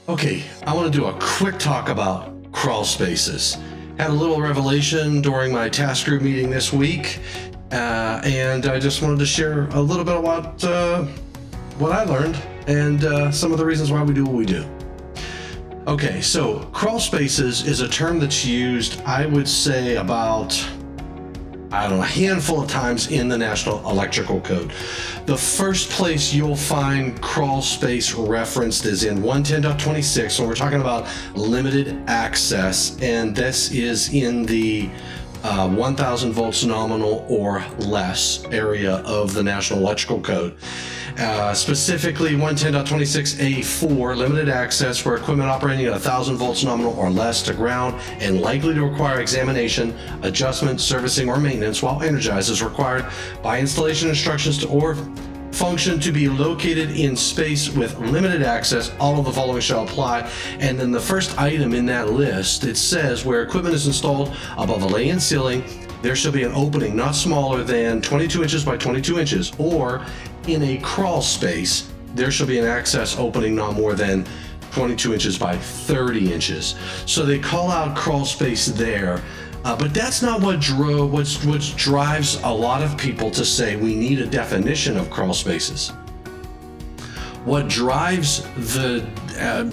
Okay, I want to do a quick talk about crawl spaces. Had a little revelation during my task group meeting this week, and I just wanted to share a little bit about what I learned and some of the reasons why we do what we do. Okay, so crawl spaces is a term that's used, I would say, about a handful of times in the National Electrical Code. The first place you'll find crawl space referenced is in 110.26 when we're talking about limited access, and this is in the 1000 volts nominal or less area of the National Electrical Code. Specifically 110.26A4, limited access where equipment operating at 1000 volts nominal or less to ground and likely to require examination, adjustment, servicing, or maintenance while energized is required by installation instructions to or function to be located in space with limited access. All of the following shall apply. And then the first item in that list, it says where equipment is installed above a lay-in ceiling, there shall be an opening not smaller than 22 inches by 22 inches, or in a crawl space, there shall be an access opening not more than 22 inches by 30 inches. So they call out crawl space there. But that's not what drives a lot of people to say we need a definition of crawl spaces. What drives the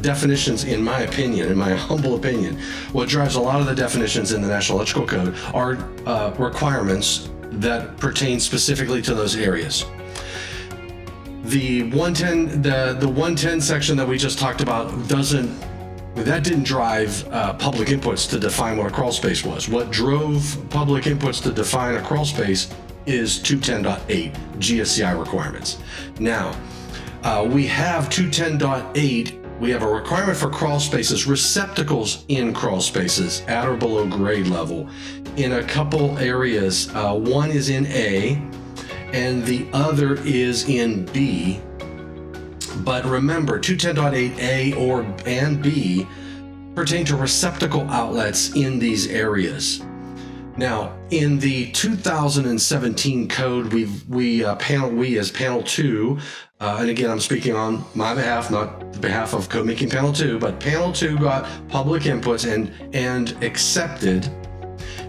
definitions, in my opinion, in my humble opinion, what drives a lot of the definitions in the National Electrical Code are requirements that pertain specifically to those areas. The 110 section that we just talked about didn't drive public inputs to define what a crawl space was. What drove public inputs to define a crawl space is 210.8 GFCI requirements. Now, we have 210.8. We have a requirement for crawl spaces, receptacles in crawl spaces at or below grade level in a couple areas. One is in A and the other is in B. But remember, 210.8A and B pertain to receptacle outlets in these areas. Now, in the 2017 code, we as Panel 2, and again, I'm speaking on my behalf, not the behalf of Code Making Panel 2, but Panel 2 got public inputs and accepted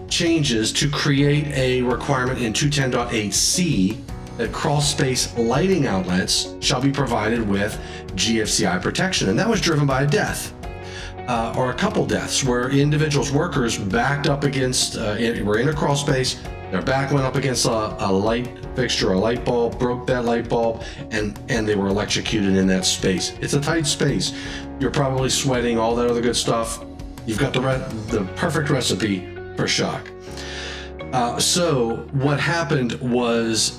changes to create a requirement in 210.8C that crawl space lighting outlets shall be provided with GFCI protection. And that was driven by a death, or a couple deaths, where workers backed up against, were in a crawl space, their back went up against a light fixture, a light bulb, broke that light bulb, and they were electrocuted in that space. It's a tight space. You're probably sweating, all that other good stuff. You've got the perfect recipe for shock. So what happened was,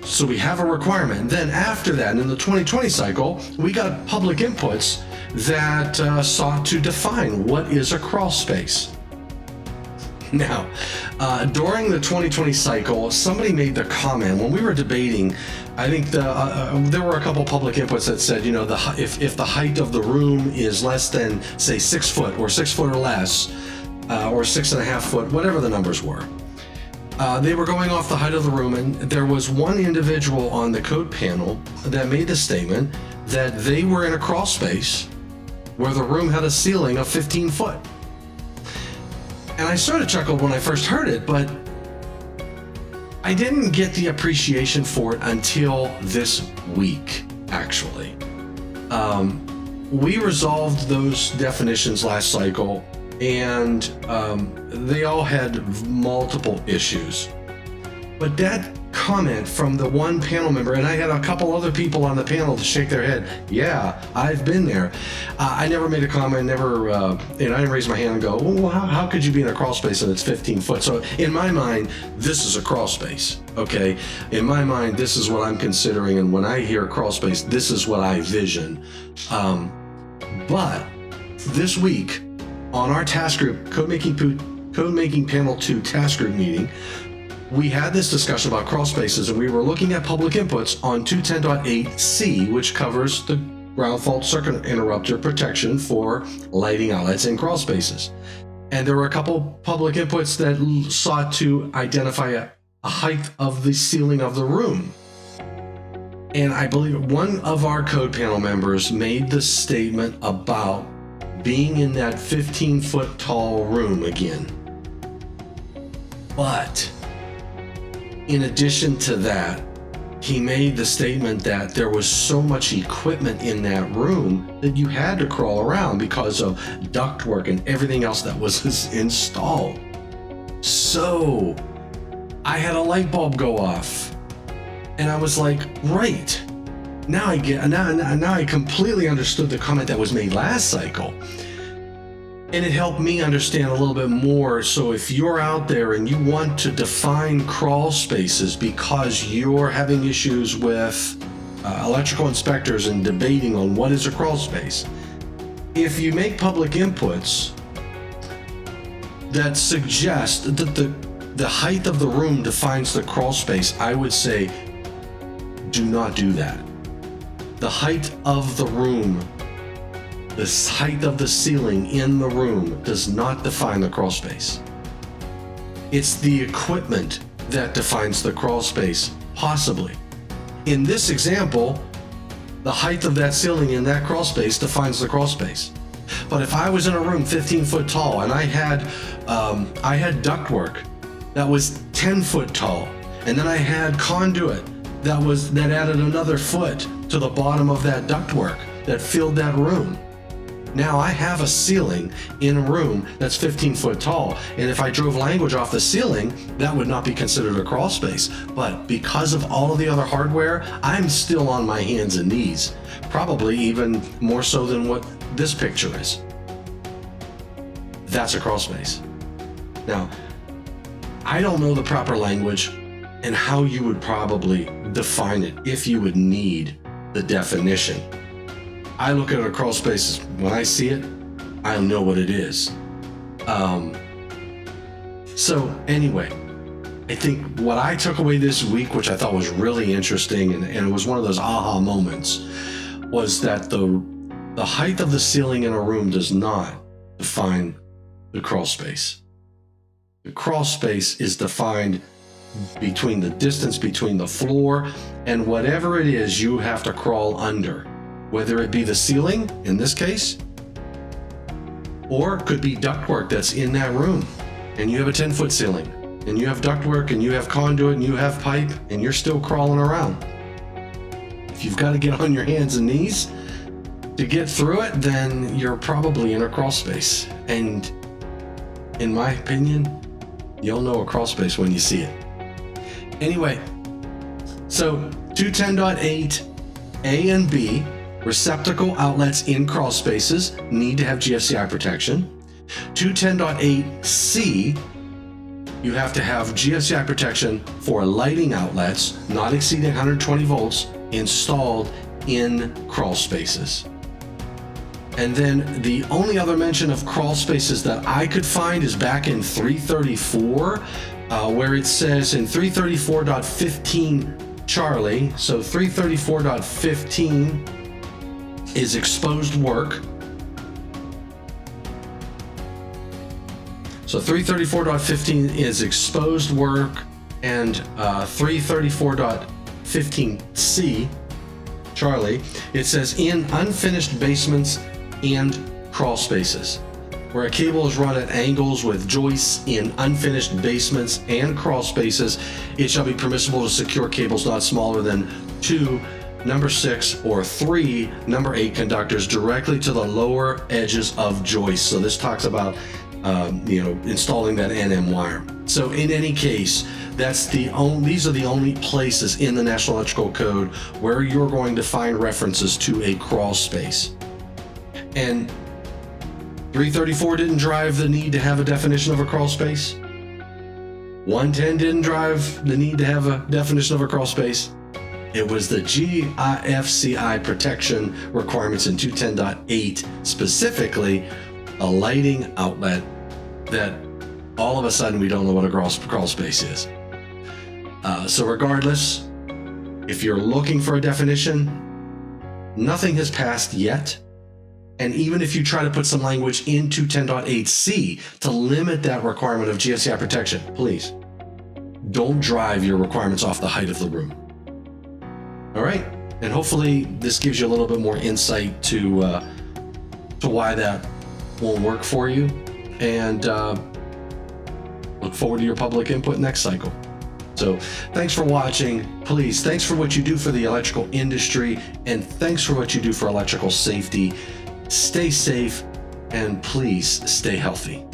so we have a requirement. Then after that, in the 2020 cycle, we got public inputs that sought to define what is a crawl space. Now, during the 2020 cycle, somebody made the comment when we were debating. I think there were a couple public inputs that said, if the height of the room is less than, say, 6 foot or 6 foot or less, or 6.5 foot, whatever the numbers were. They were going off the height of the room, and there was one individual on the code panel that made the statement that they were in a crawl space where the room had a ceiling of 15 foot. And I sort of chuckled when I first heard it, but I didn't get the appreciation for it until this week, actually. We resolved those definitions last cycle, and they all had multiple issues. But that comment from the one panel member, and I had a couple other people on the panel to shake their head, yeah, I've been there. I never made a comment, I didn't raise my hand and go, well, how could you be in a crawl space and it's 15 foot? So in my mind, this is a crawl space, okay? In my mind, this is what I'm considering, and when I hear crawl space, this is what I vision. But this week, on our task group, Code Making Panel 2 task group meeting, we had this discussion about crawl spaces, and we were looking at public inputs on 210.8C, which covers the ground fault circuit interrupter protection for lighting outlets in crawl spaces. And there were a couple public inputs that sought to identify a height of the ceiling of the room. And I believe one of our code panel members made the statement about being in that 15-foot tall room again. But in addition to that, he made the statement that there was so much equipment in that room that you had to crawl around because of ductwork and everything else that was installed. So I had a light bulb go off, and I was like, right, now I completely understood the comment that was made last cycle. And it helped me understand a little bit more. So if you're out there and you want to define crawl spaces because you're having issues with electrical inspectors and debating on what is a crawl space, if you make public inputs that suggest that the height of the room defines the crawl space, I would say do not do that. The height of the room, the height of the ceiling in the room does not define the crawl space. It's the equipment that defines the crawl space, possibly. In this example, the height of that ceiling in that crawl space defines the crawl space. But if I was in a room 15 foot tall and I had ductwork that was 10 foot tall, and then I had conduit that added another foot to the bottom of that ductwork that filled that room. Now I have a ceiling in a room that's 15 foot tall, and if I drove language off the ceiling, that would not be considered a crawl space. But because of all of the other hardware, I'm still on my hands and knees, probably even more so than what this picture is. That's a crawl space. Now, I don't know the proper language and how you would probably define it if you would need the definition. I look at a crawl space, when I see it, I know what it is. So anyway, I think what I took away this week, which I thought was really interesting, and it was one of those aha moments, was that the height of the ceiling in a room does not define the crawl space. The crawl space is defined between the distance between the floor and whatever it is you have to crawl under. Whether it be the ceiling, in this case, or it could be ductwork that's in that room, and you have a 10-foot ceiling, and you have ductwork, and you have conduit, and you have pipe, and you're still crawling around. If you've got to get on your hands and knees to get through it, then you're probably in a crawl space. And in my opinion, you'll know a crawl space when you see it. Anyway, so 210.8 A and B, receptacle outlets in crawl spaces need to have GFCI protection. 210.8C, you have to have GFCI protection for lighting outlets not exceeding 120 volts installed in crawl spaces. And then the only other mention of crawl spaces that I could find is back in 334, where it says in 334.15 Charlie, so 334.15 is exposed work. So 334.15 is exposed work, and 334.15C, Charlie, it says in unfinished basements and crawl spaces, where a cable is run at angles with joists in unfinished basements and crawl spaces, it shall be permissible to secure cables not smaller than 2 number 6 or 3 number 8 conductors directly to the lower edges of joists. So this talks about installing that NM wire. So in any case, these are the only places in the National Electrical Code where you're going to find references to a crawl space. And 334 didn't drive the need to have a definition of a crawl space. 110 didn't drive the need to have a definition of a crawl space. It was the GFCI protection requirements in 210.8, specifically a lighting outlet, that all of a sudden we don't know what a crawl space is. So regardless, if you're looking for a definition, nothing has passed yet. And even if you try to put some language in 210.8C to limit that requirement of GFCI protection, please don't drive your requirements off the height of the room. All right. And hopefully this gives you a little bit more insight to why that won't work for you. And look forward to your public input next cycle. So thanks for watching. Please, thanks for what you do for the electrical industry, and thanks for what you do for electrical safety. Stay safe, and please stay healthy.